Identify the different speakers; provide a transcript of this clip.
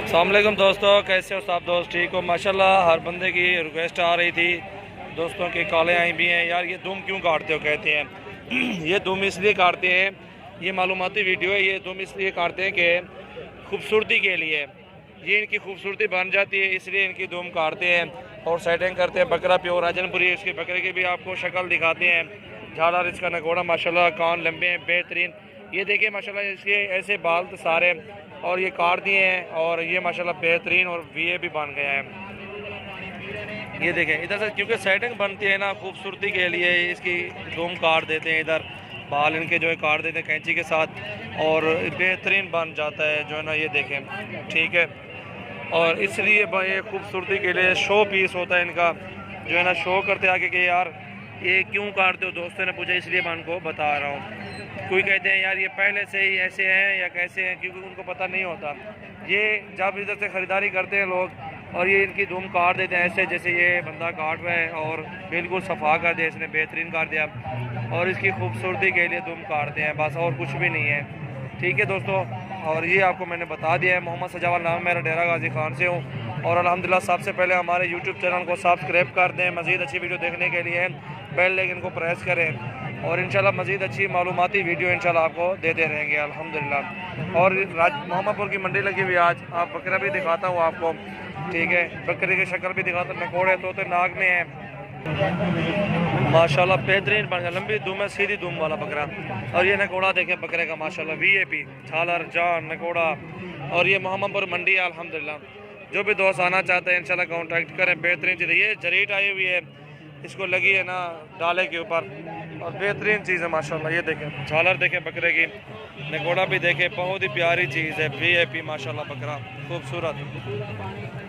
Speaker 1: अस्सलाम वालेकुम दोस्तों, कैसे हो सब दोस्त? ठीक हो? माशाल्लाह हर बंदे की रिक्वेस्ट आ रही थी, दोस्तों की कॉलें आई भी हैं, यार ये दुम क्यों काटते हो? कहते हैं ये दुम इसलिए काटते हैं, ये मालूमाती वीडियो है, ये दुम इसलिए काटते हैं कि खूबसूरती के लिए, ये इनकी खूबसूरती बन जाती है, इसलिए इनकी दुम काटते हैं और सेटिंग करते हैं। बकरा प्योर राजनपुरी, इसके बकरे की भी आपको शक्ल दिखाते हैं। झालर इसका नगोड़ा माशाल्लाह, कान लंबे हैं, बेहतरीन। ये देखिए माशाल्लाह इसके ऐसे बाल तो सारे और ये काट दिए हैं और ये माशाल्लाह बेहतरीन और वीए भी बन गया है। ये देखें इधर से, क्योंकि सेटिंग बनती है ना खूबसूरती के लिए, इसकी दुम काट देते हैं, इधर बाल इनके जो है काट देते हैं कैंची के साथ और बेहतरीन बन जाता है जो है ना। ये देखें, ठीक है। और इसलिए ये खूबसूरती के लिए शो पीस होता है इनका, जो है ना शो करते आगे कि यार ये क्यों काटते हो। दोस्तों ने पूछा, इसलिए मैं उनको बता रहा हूँ। कोई कहते हैं यार ये पहले से ही ऐसे हैं या कैसे हैं, क्योंकि उनको पता नहीं होता। ये जब इधर से ख़रीदारी करते हैं लोग और ये इनकी दुम काट देते हैं ऐसे, जैसे ये बंदा काट रहा है और बिल्कुल सफ़ा कर दिया, इसने बेहतरीन काट दिया और इसकी खूबसूरती के लिए दुम काटते हैं बस, और कुछ भी नहीं है। ठीक है दोस्तों, और ये आपको मैंने बता दिया है। मोहम्मद सजावाल नाम मेरा, डेरा गाजी खान से हूँ। और अल्हम्दुलिल्लाह सबसे पहले हमारे यूट्यूब चैनल को सब्सक्राइब कर दें। मज़ीद अच्छी वीडियो देखने के लिए बेल आइकन को प्रेस करें और इंशाल्लाह मज़ीद अच्छी मालूमाती वीडियो इंशाल्लाह आपको देते रहेंगे अल्हम्दुलिल्लाह। और मोहम्मदपुर की मंडी लगी हुई आज, आप बकरा भी दिखाता हूँ आपको, ठीक है। बकरे की शक्ल भी दिखाता हूँ, नकोड़े तोते नाग में है माशाल्लाह, बेहतरीन बन गया, लंबी दुम है, सीधी दुम वाला बकरा। और ये नकोड़ा देखें बकरे का माशाल्लाह, वीएपी झालर जान नकोड़ा। और ये मोहम्मदपुर मंडी है अल्हम्दुलिल्लाह। जो भी दोस्त आना चाहते हैं इंशाल्लाह कांटेक्ट करें। बेहतरीन चीज़ है, ये जरीट आई हुई है, इसको लगी है ना डाले के ऊपर, और बेहतरीन चीज़ है माशाल्लाह। ये देखें झालर देखें बकरे की, नकोड़ा भी देखें, बहुत ही प्यारी चीज़ है, वीआईपी माशाल्लाह बकरा खूबसूरत।